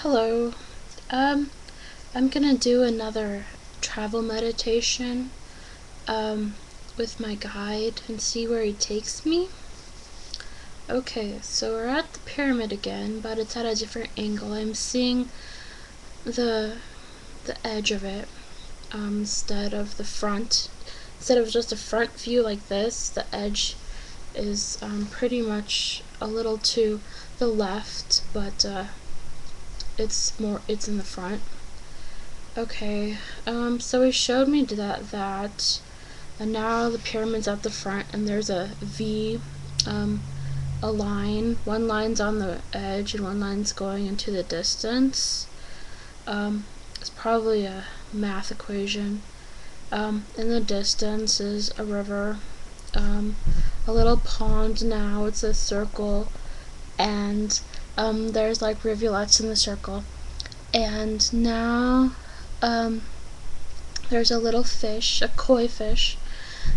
Hello. Um, I'm gonna do another travel meditation with my guide and see where he takes me. Okay, so we're at the pyramid again, but it's at a different angle. I'm seeing the edge of it instead of the front. Instead of just a front view like this, the edge is pretty much a little to the left, but it's in the front. Okay, so he showed me that, and now the pyramid's at the front, and there's a V, a line. One line's on the edge, and one line's going into the distance. It's probably a math equation. In the distance is a river, a little pond now, it's a circle, and, there's like rivulets in the circle. And now, there's a little fish, a koi fish,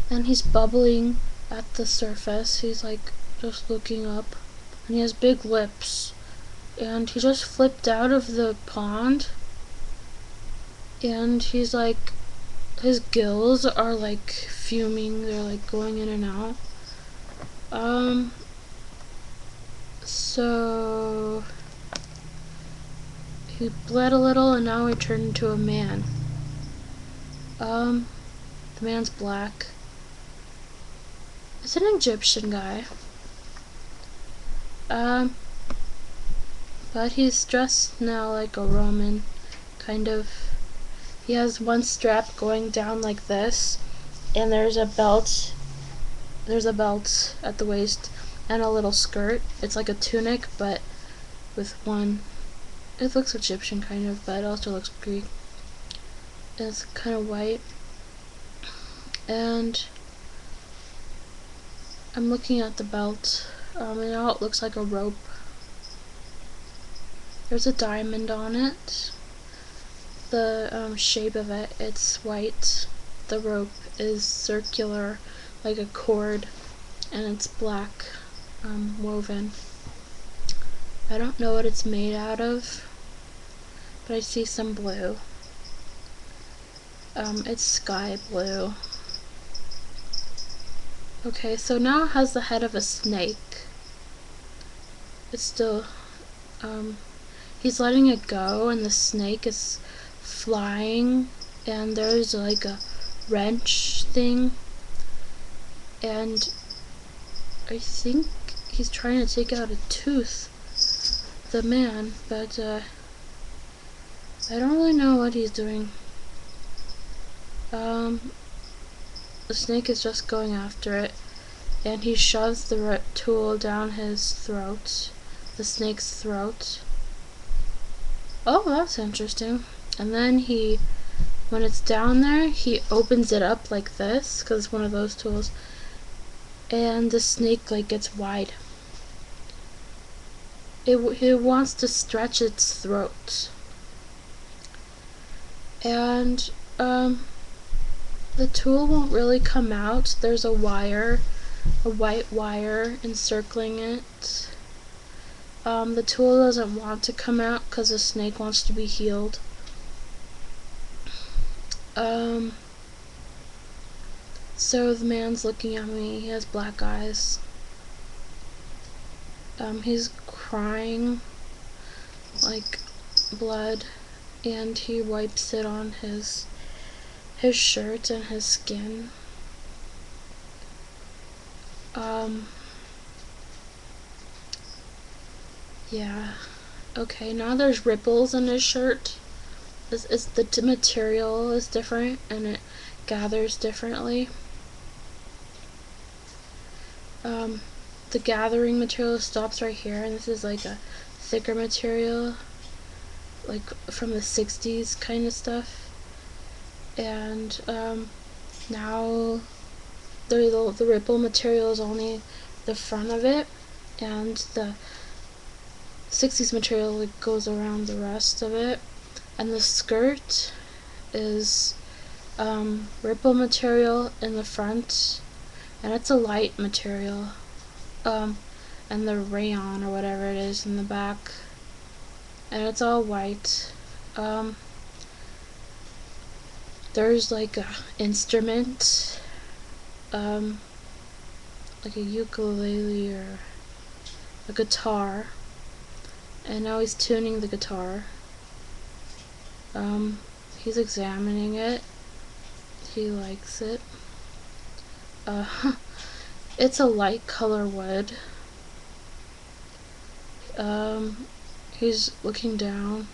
and he's bubbling at the surface. He's like just looking up, and he has big lips. And he just flipped out of the pond, and he's like, his gills are like fuming, they're like going in and out. So he bled a little, and now he turned into a man. The man's black. It's an Egyptian guy. But he's dressed now like a Roman, kind of. He has one strap going down like this, and there's a belt at the waist, and a little skirt. It's like a tunic, but with one. It looks Egyptian kind of, but it also looks Greek. It's kind of white. And I'm looking at the belt, and now it looks like a rope. There's a diamond on it. The shape of it, it's white. The rope is circular, like a cord, and it's black, woven. I don't know what it's made out of, but I see some blue. It's sky blue. Okay, so now it has the head of a snake. It's still, he's letting it go, and the snake is flying, and there's like a wrench thing, and I think he's trying to take out a tooth, the man, but I don't really know what he's doing. The snake is just going after it, and he shoves the tool down his throat, the snake's throat. Oh, that's interesting. And then when it's down there, he opens it up like this, because it's one of those tools, and the snake like gets wide. It wants to stretch its throat. And the tool won't really come out. There's a wire, a white wire encircling it. The tool doesn't want to come out because the snake wants to be healed. So the man's looking at me. He has black eyes. He's crying like blood, and he wipes it on his shirt and his skin. Yeah. Okay, now there's ripples in his shirt. The material is different, and it gathers differently. The gathering material stops right here, and this is like a thicker material, like from the 60s kind of stuff. And now the ripple material is only the front of it, and the 60s material like goes around the rest of it. And the skirt is ripple material in the front, and it's a light material, and the rayon or whatever it is in the back. and it's all white. There's like a instrument, like a ukulele or a guitar, and now he's tuning the guitar. He's examining it. He likes it. It's a light color wood. He's looking down.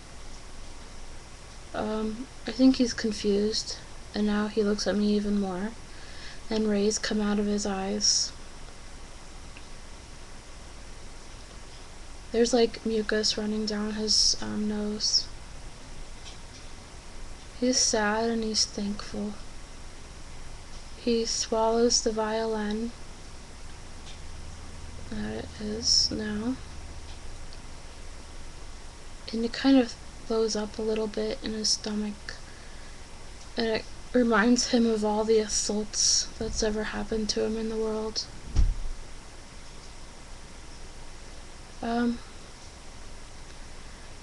I think he's confused, and now he looks at me even more, and rays come out of his eyes. There's like mucus running down his nose. He's sad and he's thankful. He swallows the violin that it is now, and it kind of blows up a little bit in his stomach, and it reminds him of all the assaults that's ever happened to him in the world.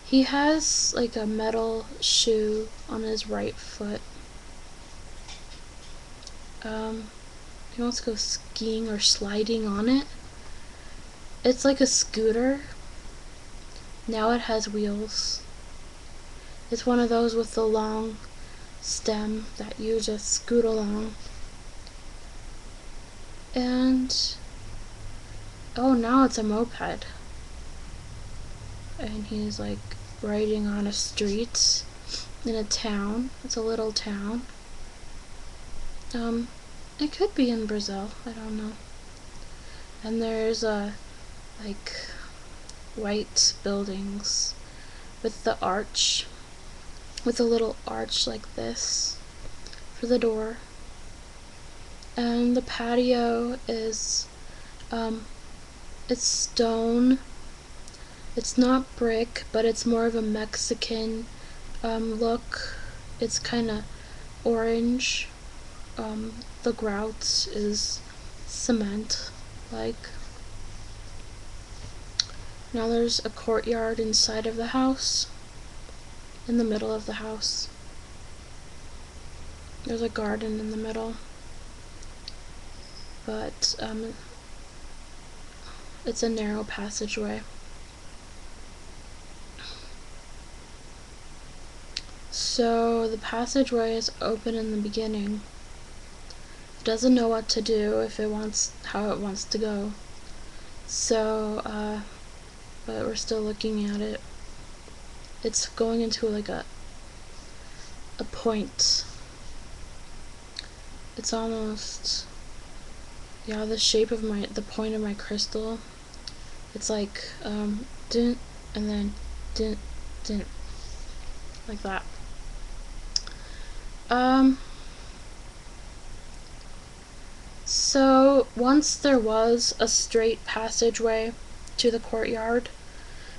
He has like a metal shoe on his right foot. He wants to go skiing or sliding on it. It's like a scooter. Now it has wheels. It's one of those with the long stem that you just scoot along. And oh, now it's a moped. And he's like riding on a street in a town. It's a little town. It could be in Brazil, I don't know. And there's like white buildings with the arch, with a little arch like this for the door. And the patio is it's stone. It's not brick, but it's more of a Mexican look. It's kind of orange. The grout is cement like. Now there's a courtyard inside of the house, in the middle of the house. There's a garden in the middle, but it's a narrow passageway. So the passageway is open in the beginning. It doesn't know what to do, how it wants to go. So, but we're still looking at it. It's going into like a point. It's almost, yeah, the shape of the point of my crystal. It's like, dint, and then dint, dint, like that. So once there was a straight passageway to the courtyard,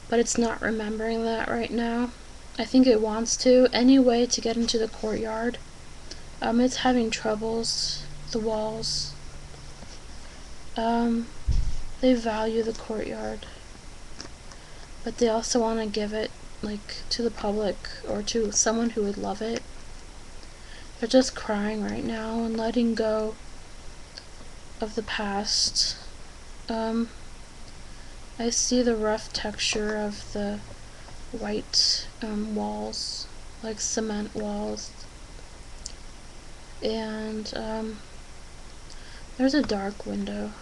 but it's not remembering that right now. I think it wants to. Any way to get into the courtyard. It's having troubles. The walls. They value the courtyard, but they also want to give it like to the public or to someone who would love it. They're just crying right now and letting go of the past. I see the rough texture of the white walls, like cement walls. And there's a dark window.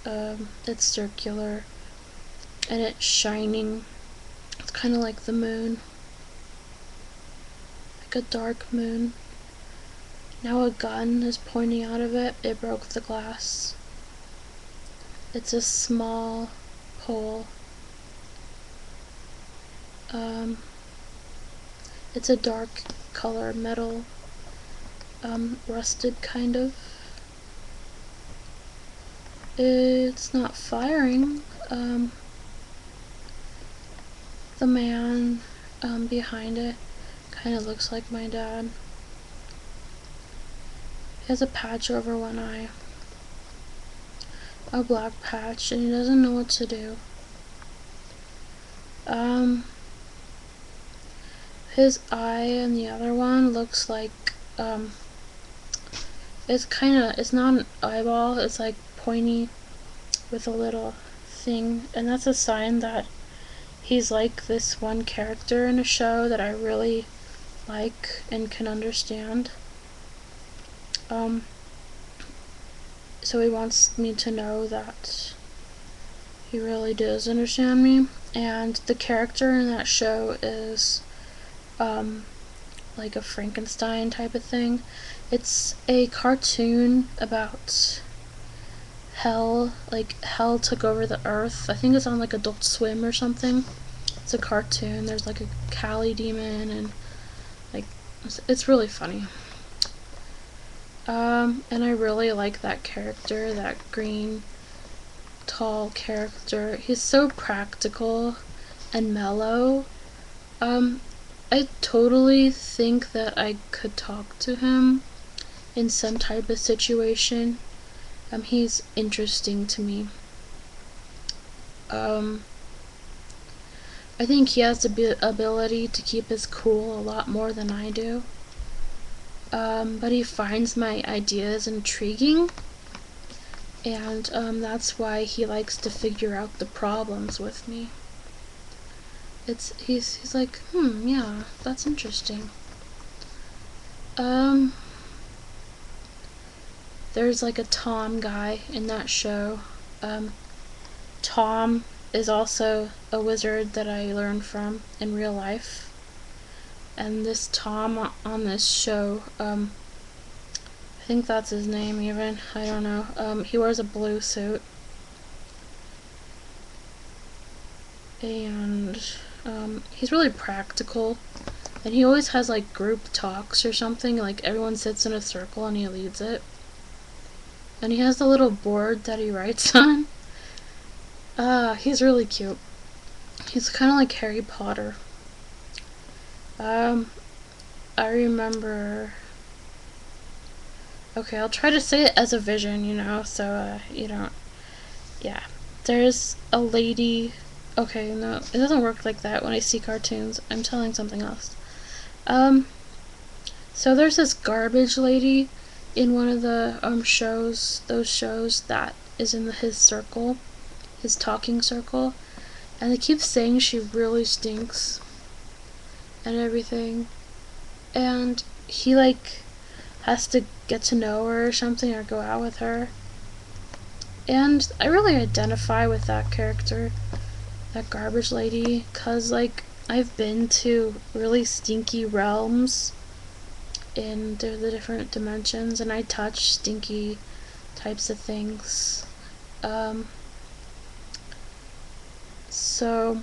It's circular and it's shining. It's kind of like the moon, like a dark moon. Now a gun is pointing out of it. It broke the glass. It's a small hole. It's a dark color, metal, rusted kind of. It's not firing. The man behind it kind of looks like my dad. He has a patch over one eye. A black patch, and he doesn't know what to do. his eye in the other one looks like, it's not an eyeball, it's like pointy with a little thing, and that's a sign that he's like this one character in a show that I really like and can understand. So he wants me to know that he really does understand me, and the character in that show is like a Frankenstein type of thing. It's a cartoon about hell, like hell took over the earth. I think it's on like Adult Swim or something. It's a cartoon. There's like a Kali demon, and like it's really funny. And I really like that character, that green, tall character. He's so practical and mellow. I totally think that I could talk to him in some type of situation. He's interesting to me. I think he has the ability to keep his cool a lot more than I do. But he finds my ideas intriguing, and that's why he likes to figure out the problems with me. He's like, yeah, that's interesting. There's like a Tom guy in that show. Tom is also a wizard that I learned from in real life. And this Tom on this show, I think that's his name even, I don't know. He wears a blue suit. And he's really practical. And he always has like group talks or something, like everyone sits in a circle and he leads it. And he has the little board that he writes on. He's really cute. He's kind of like Harry Potter. I remember... Okay, I'll try to say it as a vision, so, you don't... Yeah. There's a lady... Okay, no, it doesn't work like that when I see cartoons. I'm telling something else. So there's this garbage lady in one of the, shows, those shows that is in his circle, his talking circle, and they keep saying she really stinks and everything, and he like has to get to know her or something, or go out with her, and I really identify with that character, that garbage lady, cause like I've been to really stinky realms in the different dimensions, and I touch stinky types of things. So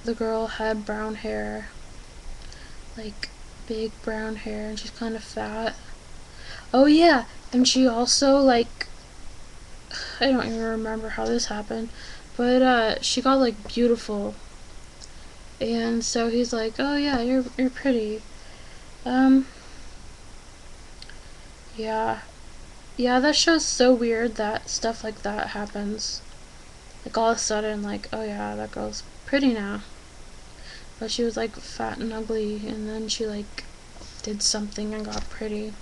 the girl had brown hair, like big brown hair, and she's kind of fat. Oh yeah, and she also like, I don't even remember how this happened, but she got like beautiful, and so he's like, oh yeah, you're pretty. Yeah, that show's so weird that stuff like that happens. Like all of a sudden, like, oh yeah, that girl's pretty now. But she was like fat and ugly, and then she like did something and got pretty.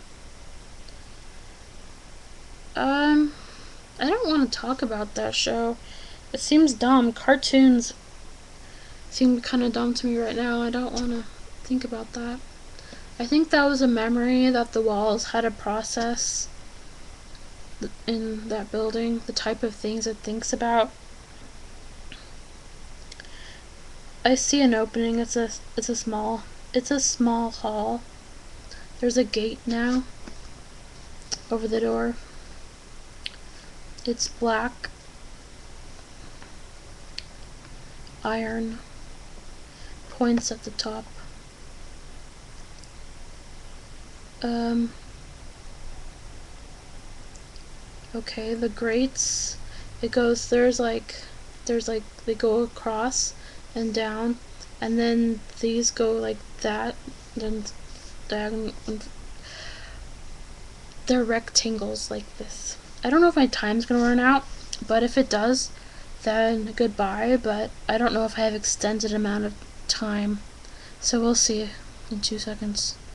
I don't want to talk about that show. It seems dumb. Cartoons seem kind of dumb to me right now. I don't want to think about that. I think that was a memory that the walls had to process in that building, the type of things it thinks about. I see an opening. It's a small hall. There's a gate now over the door. It's black iron, points at the top. Okay, the grates, there's like, they go across and down, and then these go like that, then diagonal, they're rectangles like this. I don't know if my time's gonna run out, but if it does, then goodbye, but I don't know if I have extended amount of time So we'll see in 2 seconds.